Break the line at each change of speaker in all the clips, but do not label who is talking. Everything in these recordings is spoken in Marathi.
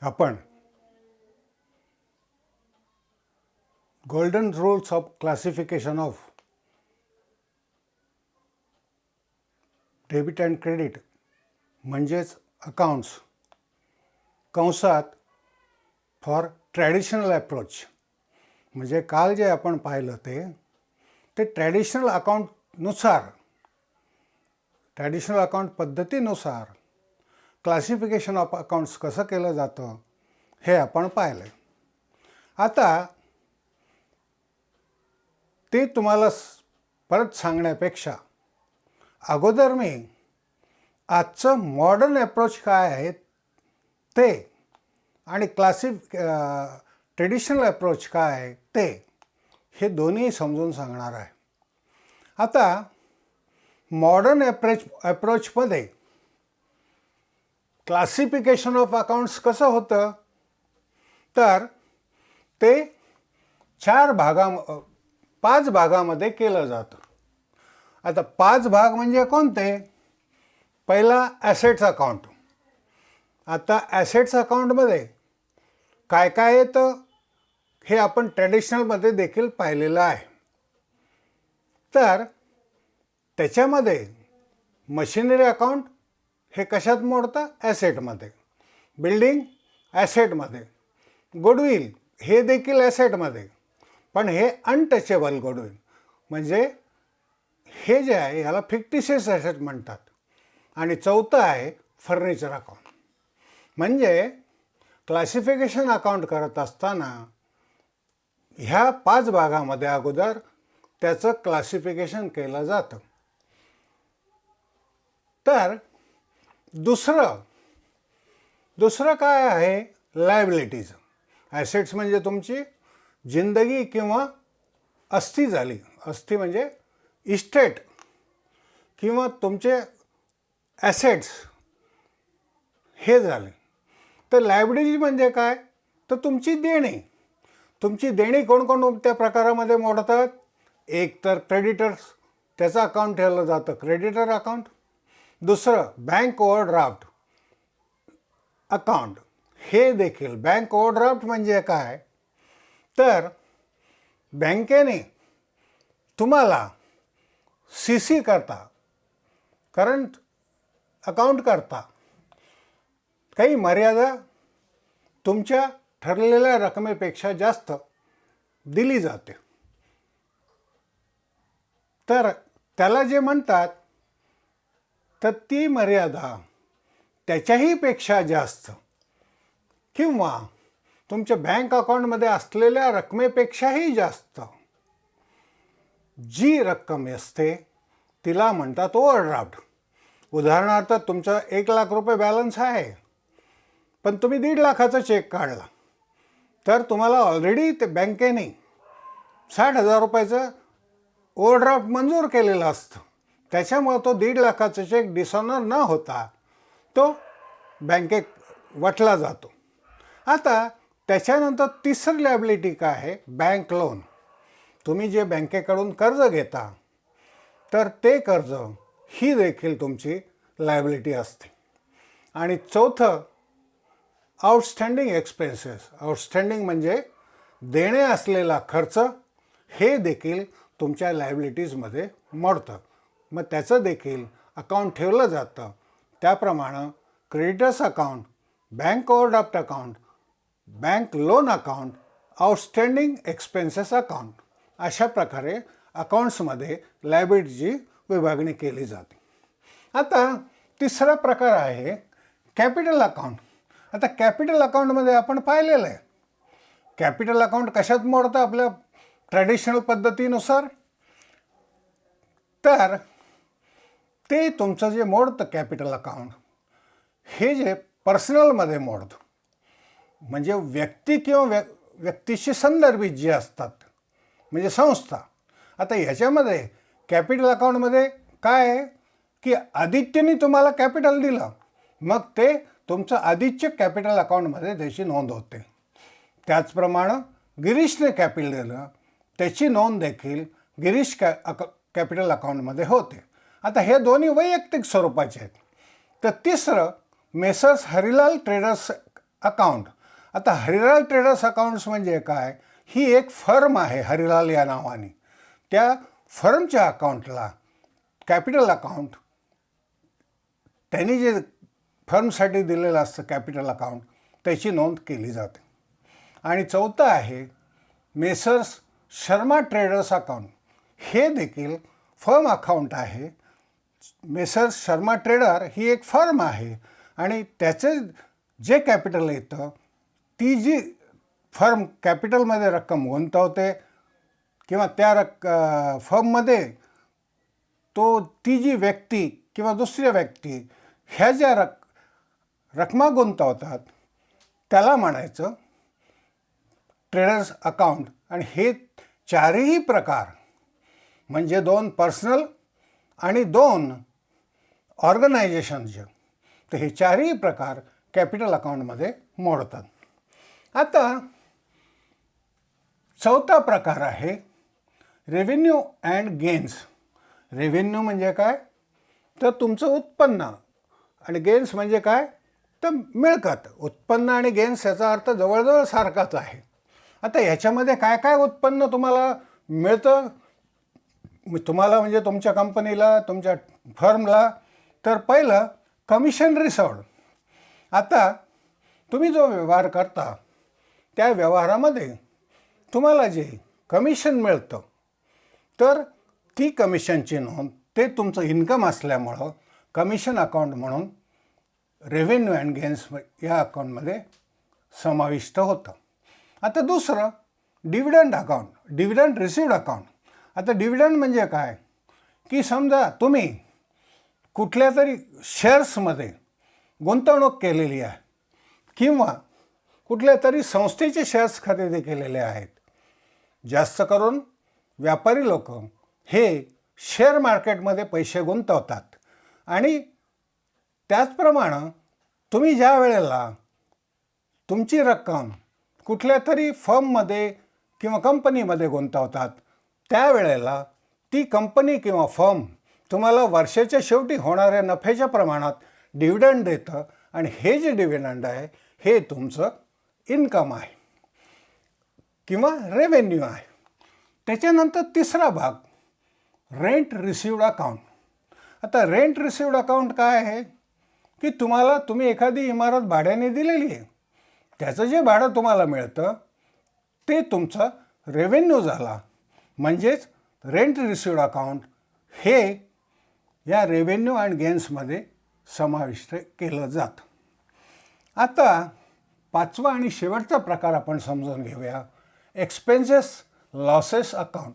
आपण golden rules of classification of debit and credit म्हणजेच अकाउंट्स कंसात फॉर ट्रॅडिशनल अप्रोच म्हणजे काल जे आपण पाहिलं ते ट्रॅडिशनल अकाउंटनुसार ट्रॅडिशनल अकाउंट पद्धतीनुसार क्लासिफिकेशन ऑफ अकाउंट्स कसं केलं जातं हे आपण पाहिलं. आता ते तुम्हाला परत सांगण्यापेक्षा अगोदर मी आजचं मॉडर्न अप्रोच काय आहे ते आणि ट्रेडिशनल अप्रोच काय आहे ते हे दोन्ही समजून सांगणार आहे. आता मॉडर्न अप्रोचमध्ये क्लासिफिकेशन ऑफ अकाउंट्स कसं होतं तर ते 5 भागामध्ये केलं जातं. आता 5 भाग म्हणजे कोणते? पहिला ॲसेट्स अकाउंट. आता ॲसेट्स अकाउंटमध्ये काय काय येतं हे आपण ट्रॅडिशनलमध्ये देखील पाहिलेलं आहे. तर त्याच्यामध्ये मशिनरी अकाउंट हे कशात मोडतं? ॲसेटमध्ये. बिल्डिंग ॲसेटमध्ये. गुडविल हे देखील ॲसेटमध्ये, पण हे अनटचेबल गुडविल म्हणजे हे जे आहे याला फिक्टिशियस ॲसेट म्हणतात. आणि चौथं आहे फर्निचर अकाउंट. म्हणजे क्लासिफिकेशन अकाउंट करत असताना ह्या 5 भागामध्ये अगोदर त्याचं क्लासिफिकेशन केलं जातं. तर दुसरं काय आहे? लायबिलिटीज. ॲसेट्स म्हणजे तुमची जिंदगी किंवा अस्थी झाली. अस्थी म्हणजे इस्टेट किंवा तुमचे ॲसेट्स हे झाले. तर लायबिलिटी म्हणजे काय? तर तुमची देणी. तुमची देणी कोणकोणत्या प्रकारामध्ये मोडतात? एक तर क्रेडिटर्स, त्याचं अकाउंट ठेवलं जातं क्रेडिटर अकाउंट. दुसरं बँक ओव्हरड्राफ्ट अकाउंट. हे देखील बँक ओव्हरड्राफ्ट म्हणजे काय? तर बँकेने तुम्हाला CC करता, करंट अकाउंट करता काही मर्यादा तुमच्या ठरलेल्या रकमेपेक्षा जास्त दिली जाते. तर त्याला जे म्हणतात तर ती मर्यादा त्याच्याही पेक्षा जास्त किंवा तुमच्या बँक अकाउंटमध्ये असलेल्या रकमेपेक्षाही जास्त जी रक्कम असते तिला म्हणतात ओव्हरड्राफ्ट. उदाहरणार्थ तुमचा 1 लाख रुपये बॅलन्स आहे, पण तुम्ही 1.5 लाखाचा चेक काढला तर तुम्हाला ऑलरेडी ते बँकेने 60,000 रुपयाचं ओव्हरड्राफ्ट मंजूर केलेलं असतं. त्याच्यामुळं तो 1.5 लाखाचा चेक डिसऑनर न होता तो बँकेत वटला जातो. आता त्याच्यानंतर तिसरी लायबिलिटी काय आहे? Bank loan. तुम्ही जे बँकेकडून कर्ज घेता तर ते कर्ज ही देखील तुमची लायबिलिटी असते. आणि चौथं आउटस्टँडिंग एक्सपेन्सेस. आउटस्टँडिंग म्हणजे देणे असलेला खर्च हे देखील तुमच्या लायबिलिटीजमध्ये मोडतं. मग त्याचं देखील अकाउंट ठेवलं जातं. त्याप्रमाणे creditors account, bank overdraft account, bank loan account, outstanding expenses account अशा प्रकारे अकाउंट्समध्ये लायबिलिटीची विभागणी केली जाते. आता तिसरा प्रकार आहे कॅपिटल अकाउंट. आता कॅपिटल अकाउंटमध्ये आपण पाहिलेलं आहे कॅपिटल अकाउंट कशात मोडतं आपल्या ट्रॅडिशनल पद्धतीनुसार. तर ते तुमचं जे मोडतं कॅपिटल अकाउंट हे जे पर्सनलमध्ये मोडतं म्हणजे व्यक्ती किंवा व्यक्तीशी संदर्भित जे असतात म्हणजे संस्था. आता ह्याच्यामध्ये कॅपिटल अकाउंटमध्ये काय आहे की आदित्यने तुम्हाला कॅपिटल दिलं, मग ते तुमचं आदित्य कॅपिटल अकाउंटमध्ये त्याची नोंद होते. त्याचप्रमाणे गिरीशने कॅपिटल दिलं, त्याची नोंद देखील गिरीश कॅपिटल अकाउंटमध्ये होते. आता हे दोन्ही वैयक्तिक स्वरूपाचे आहेत. तर तिसरं मेसर्स हरिलाल ट्रेडर्स अकाउंट. आता हरिलाल ट्रेडर्स अकाउंट्स म्हणजे काय? ही एक फर्म आहे हरिलाल या नावाने. त्या फर्मच्या अकाउंटला कॅपिटल अकाउंट, त्यांनी जे फर्मसाठी दिलेलं असतं कॅपिटल अकाउंट, त्याची नोंद केली जाते. आणि चौथं आहे मेसर्स शर्मा ट्रेडर्स अकाउंट. हे देखील फर्म अकाउंट आहे. मेसर्स शर्मा ट्रेडर ही एक फर्म आहे आणि त्याचे जे कॅपिटल येतं, ती जी फर्म कॅपिटलमध्ये रक्कम गुंतवते किंवा त्या फर्ममध्ये ती जी व्यक्ती किंवा दुसरी व्यक्ती ह्या ज्या रकमा गुंतवतात त्याला म्हणायचं ट्रेडर्स अकाउंट. आणि हे चारही प्रकार म्हणजे 2 पर्सनल आणि 2 ऑर्गनायझेशनचे, तर हे चारही प्रकार कॅपिटल अकाउंटमध्ये मोडतात. आता चौथा प्रकार आहे रेव्हेन्यू अँड गेन्स. रेव्हेन्यू म्हणजे काय? तर तुमचं उत्पन्न. आणि गेन्स म्हणजे काय? तर मिळकत. उत्पन्न आणि गेन्स याचा अर्थ जवळजवळ सारखाच आहे. आता ह्याच्यामध्ये काय काय उत्पन्न तुम्हाला मिळतं तुम्हाला म्हणजे तुमच्या कंपनीला, तुमच्या फर्मला? तर पहिलं कमिशन रिसर्व्ड. आता तुम्ही जो व्यवहार करता त्या व्यवहारामध्ये तुम्हाला जे कमिशन मिळतं, तर ती कमिशनची नोंद, ते तुमचं इन्कम असल्यामुळं कमिशन अकाउंट म्हणून रेव्हेन्यू अँड गेन्स या अकाउंटमध्ये समाविष्ट होतं. आता दुसरं dividend account, dividend received account. आता डिव्हिडंड म्हणजे काय? की समजा तुम्ही कुठल्या तरी शेअर्समध्ये गुंतवणूक केलेली आहे किंवा कुठल्या तरी संस्थेचे शेअर्स खरेदी केलेले आहेत. जास्त करून व्यापारी लोक हे शेअर मार्केटमध्ये पैसे गुंतवतात. आणि त्याचप्रमाणे तुम्ही ज्या वेळेला तुमची रक्कम कुठल्या तरी फर्ममध्ये किंवा कंपनीमध्ये गुंतवतात, त्यावेळेला ती कंपनी किंवा फर्म तुम्हाला वर्षाच्या शेवटी होणाऱ्या नफ्याच्या प्रमाणात डिव्हिडंड देतं. आणि हे जे डिव्हिडंड आहे हे तुमचं इन्कम आहे किंवा रेव्हेन्यू आहे. त्याच्यानंतर तिसरा भाग रेंट रिसिव्ड अकाउंट. आता रेंट रिसिव्ड अकाउंट काय आहे? की तुम्ही एखादी इमारत भाड्याने दिलेली आहे, त्याचं जे भाडं तुम्हाला मिळतं ते तुमचं रेव्हेन्यू झाला. म्हणजेच रेंट रिसिव्ड अकाउंट हे या रेव्हेन्यू अँड गेन्समध्ये समाविष्ट केलं जातं. आता पाचवा आणि शेवटचा प्रकार आपण समजून घेऊया, एक्सपेन्सेस लॉसेस अकाउंट.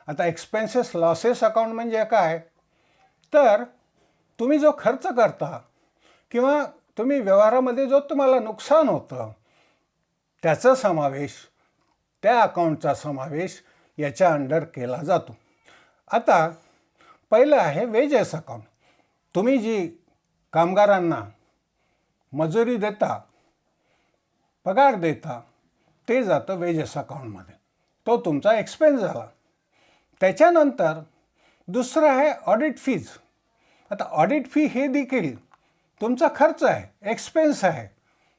आता एक्सपेन्सेस लॉसेस अकाउंट म्हणजे काय? तर तुम्ही जो खर्च करता किंवा तुम्ही व्यवहारामध्ये जो तुम्हाला नुकसान होतं त्याचा समावेश, त्या अकाउंटचा समावेश याच्या अंडर केला जातो. आता पहिलं आहे वेजेस अकाउंट. तुम्ही जी कामगारांना मजुरी देता, पगार देता, ते जातं वेजेस अकाउंटमध्ये. तो तुमचा एक्सपेन्स झाला. त्याच्यानंतर दुसरं आहे ऑडिट फीज. आता ऑडिट फी हे देखील तुमचा खर्च आहे, एक्सपेन्स आहे.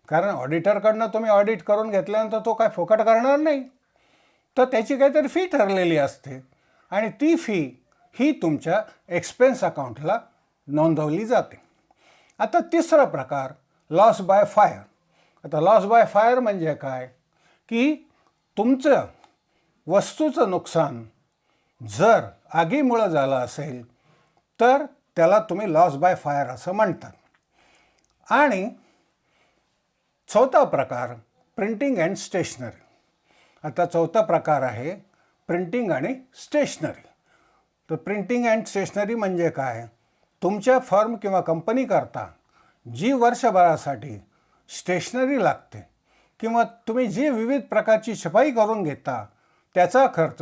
कारण ऑडिटरकडनं तुम्ही ऑडिट करून घेतल्यानंतर तो काय फुकट करणार नाही, तर त्याची काहीतरी फी ठरलेली असते आणि ती फी ही तुमच्या एक्सपेन्स अकाउंटला नोंदवली जाते. आता तिसरा प्रकार लॉस बाय फायर. आता लॉस बाय फायर म्हणजे काय? की तुमचं वस्तूचं नुकसान जर आगीमुळं झालं असेल तर त्याला तुम्ही लॉस बाय फायर असं म्हणतात. आणि चौथा प्रकार प्रिंटिंग अँड स्टेशनरी. आता चौथा प्रकार आहे प्रिंटिंग आणि स्टेशनरी. तर प्रिंटिंग अँड स्टेशनरी म्हणजे काय? तुमच्या फर्म किंवा कंपनीकरता जी वर्षभरासाठी स्टेशनरी लागते किंवा तुम्ही जी विविध प्रकारची छपाई करून घेता त्याचा खर्च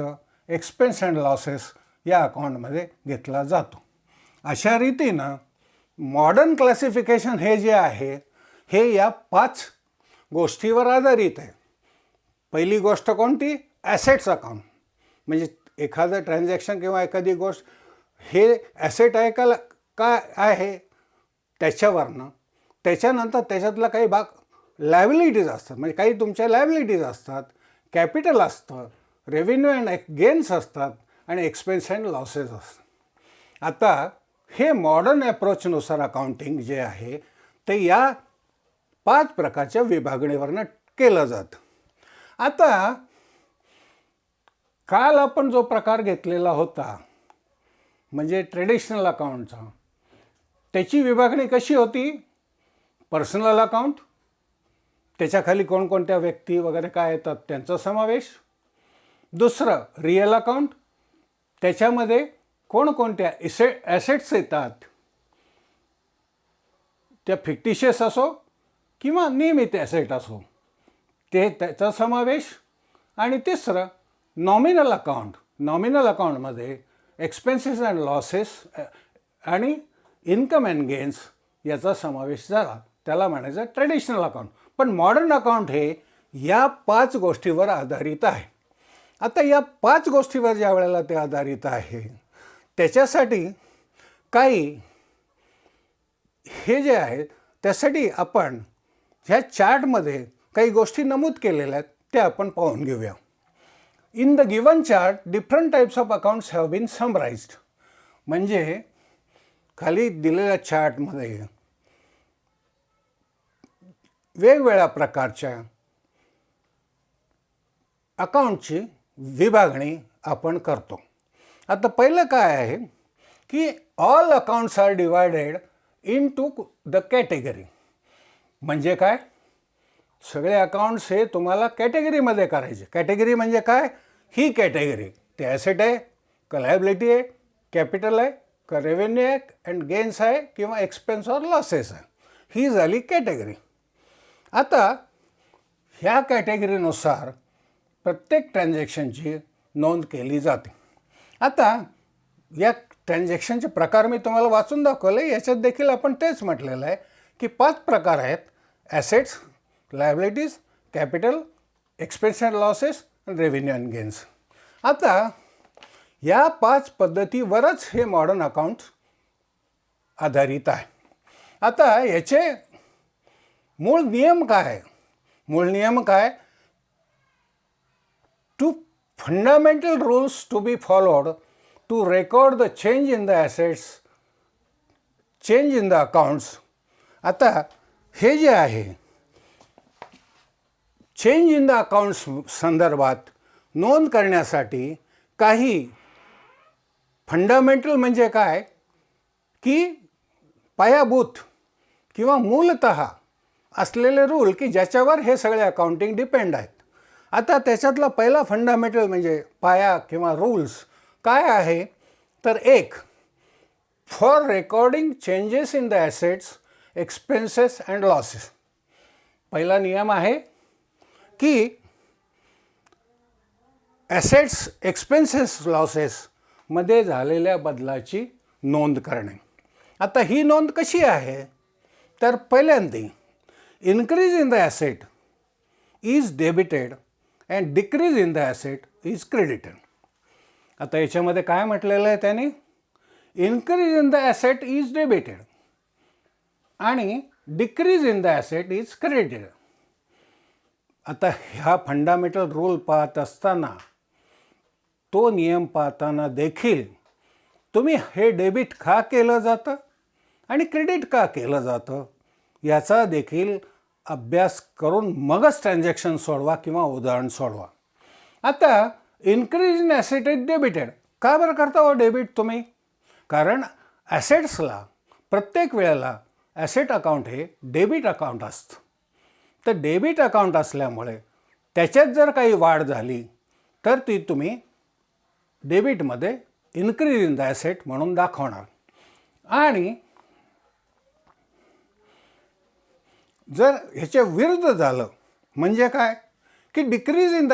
एक्सपेन्स अँड लॉसेस या अकाउंटमध्ये घेतला जातो. अशा रीतीनं मॉडर्न क्लासिफिकेशन हे जे आहे हे या 5 गोष्टीवर आधारित आहे. पहिली गोष्ट कोणती? Assets account. म्हणजे एखादं ट्रान्झॅक्शन किंवा एखादी गोष्ट हे ॲसेट आहे काय आहे त्याच्यावरनं. त्याच्यानंतर त्याच्यातला काही भाग लायबिलिटीज असतात, म्हणजे काही तुमच्या लायबिलिटीज असतात, कॅपिटल असतं, रेव्हेन्यू अँड गेन्स असतात आणि एक्सपेन्स अँड लॉसेस असतात. आता हे मॉडर्न अप्रोचनुसार अकाउंटिंग जे आहे ते या 5 प्रकारच्या विभागणीवरनं केलं जातं. आता काल आपण जो प्रकार घेतलेला होता म्हणजे ट्रेडिशनल अकाउंटचा, त्याची विभागणी कशी होती? पर्सनल अकाउंट, त्याच्याखाली कोणकोणत्या व्यक्ती वगैरे काय येतात त्यांचा समावेश. दुसरं रिअल अकाउंट, त्याच्यामध्ये कोणकोणत्या ॲसेट्स येतात, त्या फिक्टिशियस असो किंवा नियमित ॲसेट असो त्याचा समावेश. आणि तिसरं नॉमिनल अकाउंट. नॉमिनल अकाउंटमध्ये एक्सपेन्सेस अँड लॉसेस आणि इन्कम अँड गेन्स याचा समावेश झाला, त्याला म्हणायचं ट्रेडिशनल अकाउंट. पण मॉडर्न अकाउंट हे या 5 गोष्टीवर आधारित आहे. आता या 5 गोष्टीवर ज्या वेळेला ते आधारित आहे त्याच्यासाठी काही हे जे आहे त्यासाठी आपण ह्या चार्टमध्ये काही गोष्टी नमूद केलेल्या आहेत त्या आपण पाहून घेऊया. In the given chart different types of accounts have been summarised. म्हणजे खाली दिलेल्या चार्टमध्ये वेगवेगळ्या प्रकारच्या अकाउंटची विभागणी आपण करतो. आता पहिलं काय आहे की all accounts are divided into the category. म्हणजे काय? सगळे अकाउंट्स हे तुम्हाला कॅटेगरीमध्ये करायचे. कॅटेगरी म्हणजे काय? ही कॅटेगरी ते ॲसेट आहे का लायबिलिटी आहे, कॅपिटल आहे का रेव्हेन्यू आहे अँड गेन्स आहे किंवा एक्सपेन्स ऑर लॉसेस आहे, ही झाली कॅटेगरी. आता ह्या कॅटेगरीनुसार प्रत्येक ट्रान्झॅक्शनची नोंद केली जाते. आता या ट्रान्झॅक्शनचे प्रकार मी तुम्हाला वाचून दाखवले. याच्यात देखील आपण तेच म्हटलेलं आहे की 5 प्रकार आहेत: assets, liabilities, capital, expense and losses आणि रेव्हेन्यू अँड गेन्स. आता या 5 पद्धतीवरच हे मॉडर्न अकाउंट आधारित आहे. आता याचे मूळ नियम काय? मूळ नियम काय? Two fundamental rules to be followed to record the change in the assets, change in the accounts. आता हे जे आहे चेंज इन द अकाउंट्स संदर्भात नोंद करण्यासाठी काही फंडामेंटल म्हणजे काय की पायाभूत किंवा मूलतः असलेले रूल की ज्याच्यावर हे सगळे अकाउंटिंग डिपेंड आहेत. आता त्याच्यातला पहिला फंडामेंटल म्हणजे पाया किंवा रूल्स काय आहे तर एक, for recording changes in the assets, expenses and losses. पहिला नियम आहे की ॲसेट्स, एक्सपेन्सेस, लॉसेसमध्ये झालेल्या बदलाची नोंद करणे. आता ही नोंद कशी आहे तर पहिल्यांदा increase in the asset is debited and decrease in the asset is credited. आता याच्यामध्ये काय म्हटलेलं आहे त्याने? Increase in the asset is debited आणि decrease in the asset is credited. आता ह्या फंडामेंटल रूल पाहत असताना, तो नियम पाहताना देखील तुम्ही हे डेबिट का केलं जातं आणि क्रेडिट का केलं जातं याचा देखील अभ्यास करून मगच ट्रान्झॅक्शन सोडवा किंवा उदाहरण सोडवा. आता increase in asset is debited का बरं करता हो डेबिट तुम्ही? कारण ॲसेट्सला प्रत्येक वेळेला ॲसेट अकाउंट हे डेबिट अकाउंट असतं. तर डेबिट अकाउंट असल्यामुळे त्याच्यात जर काही वाढ झाली तर ती तुम्ही डेबिटमध्ये इन्क्रीज इन द ॲसेट म्हणून दाखवणार. आणि जर ह्याच्या विरुद्ध झालं म्हणजे काय की डिक्रीज इन द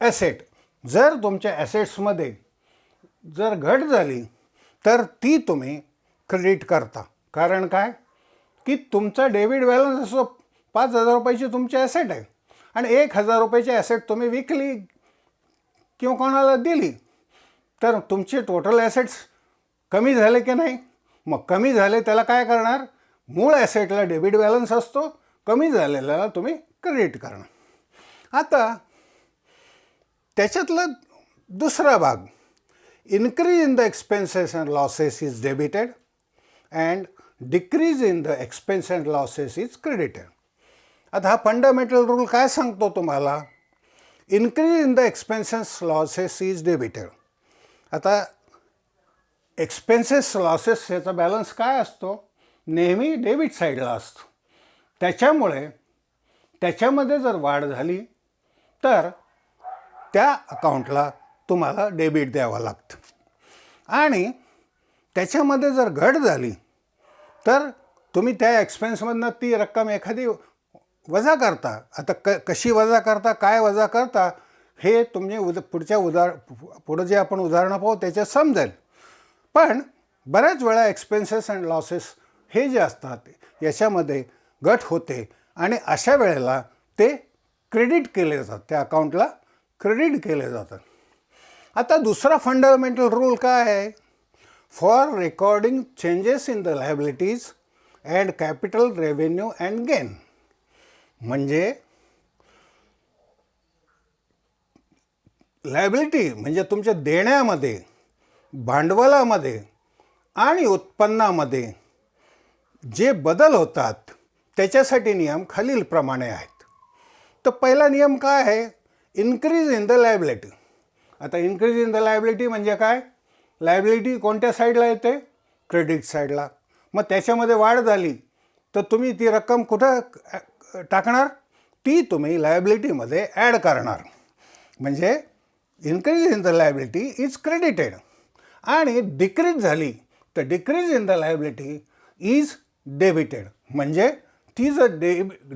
ॲसेट, जर तुमच्या ॲसेट्समध्ये जर घट झाली तर ती तुम्ही क्रेडिट करता. कारण काय की तुमचा डेबिट बॅलन्स असो 5,000 रुपयाची तुमची ॲसेट आहे आणि 1,000 रुपयाची ॲसेट तुम्ही विकली किंवा कोणाला दिली तर तुमचे टोटल ॲसेट्स कमी झाले की नाही? मग कमी झाले त्याला काय करणार? मूळ ॲसेटला डेबिट बॅलन्स असतो, कमी झालेल्याला तुम्ही क्रेडिट करणार. आता त्याच्यातला दुसरा भाग, increase in the expenses and losses is debited and decrease in the expense and losses is credited. आता हा फंडामेंटल रूल काय सांगतो तुम्हाला? Increase in the expenses losses is debited. आता एक्सपेन्सेस लॉसेस याचा बॅलन्स काय असतो? नेहमी डेबिट साईडला असतो. त्याच्यामुळे त्याच्यामध्ये जर वाढ झाली तर त्या अकाउंटला तुम्हाला डेबिट द्यावं लागतं, आणि त्याच्यामध्ये जर घट झाली तर तुम्ही त्या एक्सपेन्समधनं ती रक्कम एखादी वजा करता. आता कशी वजा करता, काय वजा करता, हे तुम्ही पुढं जे आपण उदाहरणं पाहू त्याच्यात समजेल. पण बऱ्याच वेळा एक्सपेन्सेस अँड लॉसेस हे जे असतात याच्यामध्ये घट होते, आणि अशा वेळेला ते क्रेडिट केले जातात, त्या अकाउंटला क्रेडिट केले जातात. आता दुसरा फंडामेंटल रूल काय आहे? For recording changes in the liabilities and capital revenue and gain. म्हणजे लायबिलिटी म्हणजे तुमच्या देण्यामध्ये, भांडवलामध्ये आणि उत्पन्नामध्ये जे बदल होतात त्याच्यासाठी नियम खालीलप्रमाणे आहेत. तर पहिला नियम काय आहे? Increase in the liability. आता इन्क्रीज इन द लायबिलिटी म्हणजे काय? लायबिलिटी कोणत्या साईडला येते? क्रेडिट साईडला. मग त्याच्यामध्ये वाढ झाली तर तुम्ही ती रक्कम कुठं टाकणार? ती तुम्ही लायबिलिटीमध्ये ॲड करणार. म्हणजे increase in the liability is credited. आणि डिक्रीज झाली तर decrease in the liability is debited. म्हणजे ती जर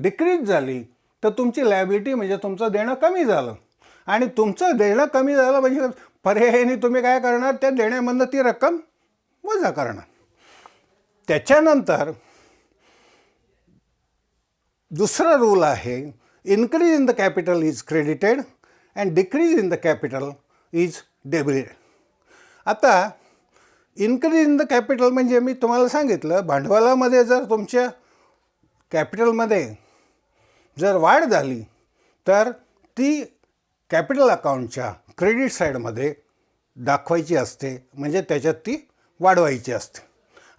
डिक्रीज झाली तर तुमची लायबिलिटी म्हणजे तुमचं देणं कमी झालं, आणि तुमचं देणं कमी झालं म्हणजे पर्यायाने तुम्ही काय करणार? त्या देण्यामधनं ती रक्कम वजा करणार. त्याच्यानंतर दुसरा रूल आहे, increase in the capital is credited and decrease in the capital is debited. आता इन्क्रीज इन द कॅपिटल म्हणजे मी तुम्हाला सांगितलं, भांडवलामध्ये जर तुमच्या कॅपिटलमध्ये जर वाढ झाली तर ती कॅपिटल अकाउंटच्या क्रेडिट साईडमध्ये दाखवायची असते, म्हणजे त्याच्यात ती वाढवायची असते.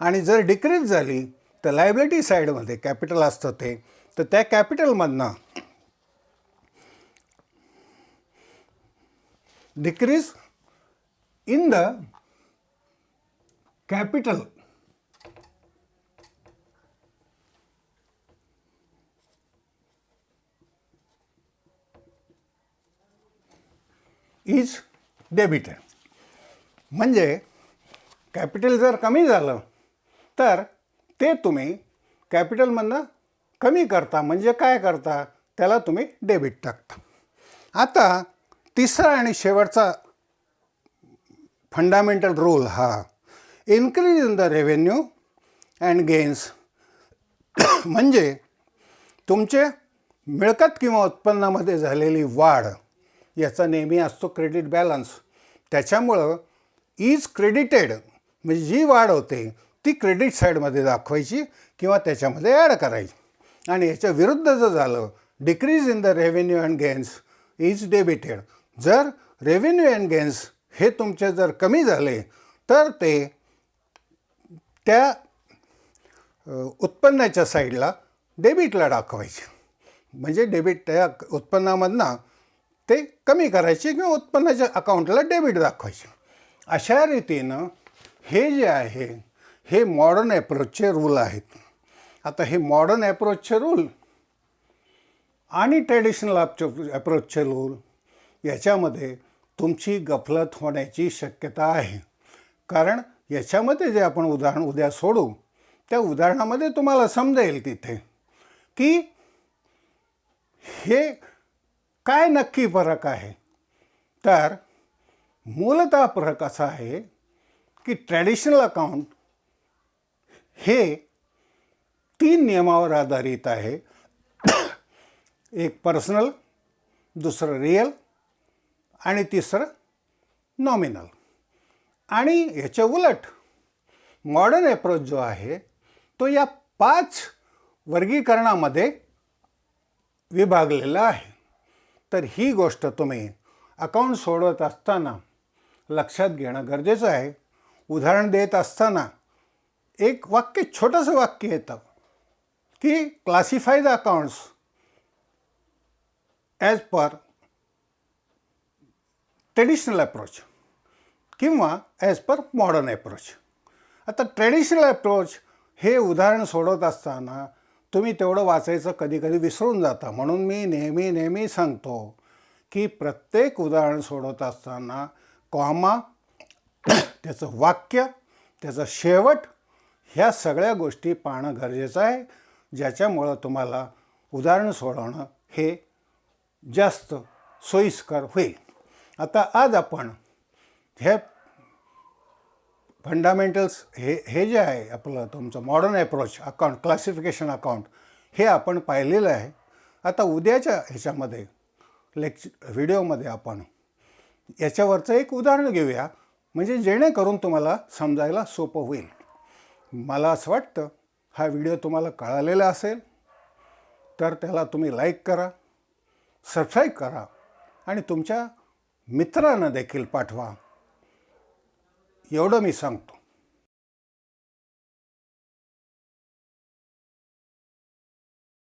आणि जर डिक्रीज झाली तर लायबिलिटी साईडमध्ये कॅपिटल असतं ते, तर त्या कॅपिटलमधनं decrease in the capital is debited. म्हणजे कॅपिटल जर कमी झालं तर ते तुम्ही कॅपिटलमधनं कमी करता. म्हणजे काय करता? त्याला तुम्ही डेबिट टाकता. आता तिसरा आणि शेवटचा फंडामेंटल रूल हा increase in the revenue and gains. म्हणजे तुमचे मिळकत किंवा उत्पन्नामध्ये झालेली वाढ याचा नेहमी असतो क्रेडिट बॅलन्स. त्याच्यामुळं इज क्रेडिटेड म्हणजे जी वाढ होते ती क्रेडिट साईडमध्ये दाखवायची किंवा त्याच्यामध्ये ॲड करायची. आणि याच्या विरुद्ध जर झालं, decrease in the revenue and gains is debited. जर रेव्हेन्यू अँड गेन्स हे तुमचे जर कमी झाले तर ते त्या उत्पन्नाच्या साईडला डेबिटला दाखवायचे. म्हणजे डेबिट त्या उत्पन्नामधनं ते कमी करायचे किंवा उत्पन्नाच्या अकाउंटला डेबिट दाखवायचे. अशा रीतीनं हे जे आहे हे मॉडर्न ॲप्रोचचे रूल आहेत. आता हे मॉडर्न ॲप्रोचचे रूल आणि ट्रॅडिशनल ॲप्रोचचे रूल याच्यामध्ये तुमची गफलत होण्याची शक्यता आहे. कारण याच्यामध्ये जे आपण उदाहरण उद्या सोडू त्या उदाहरणामध्ये तुम्हाला समजेल तिथे की हे काय नक्की फरक आहे. तर मूलतः फरक असा आहे की ट्रॅडिशनल अकाउंट हे 3 नियमावर आधारित आहे. एक पर्सनल, दुसरं रिअल आणि तिसरं नॉमिनल. आणि याच्या उलट मॉडर्न ॲप्रोच जो आहे तो या 5 वर्गीकरणामध्ये विभागलेलं आहे. तर ही गोष्ट तुम्ही अकाउंट सोडवत असताना लक्षात घेणं गरजेचं आहे. उदाहरण देत असताना एक वाक्य, छोटंसं वाक्य येतं की classify the accounts as per traditional approach किंवा ॲज पर मॉडर्न अप्रोच. आता ट्रेडिशनल अप्रोच हे उदाहरण सोडवत असताना तुम्ही तेवढं वाचायचं कधी कधी विसरून जाता. म्हणून मी नेहमी सांगतो की प्रत्येक उदाहरण सोडवत असताना कॉमा, त्याचं वाक्य, त्याचं शेवट, ह्या सगळ्या गोष्टी पाहणं गरजेचं आहे, ज्याच्यामुळं तुम्हाला उदाहरण सोडवणं हे जास्त सोयीस्कर होईल. आता आज आपण हे फंडामेंटल्स हे जे आहे आपलं तुमचं modern approach account, classification account, हे आपण पाहिलेलं आहे. आता उद्याच्या ह्याच्यामध्ये व्हिडिओमध्ये आपण याच्यावरचं एक उदाहरण घेऊया, म्हणजे जेणेकरून तुम्हाला समजायला सोपं होईल. मला असं वाटतं हा व्हिडिओ तुम्हाला कळालेला असेल, तर त्याला तुम्ही लाईक करा, सबस्क्राईब करा आणि तुमच्या मित्रांना देखील पाठवा, एवढं मी सांगतो.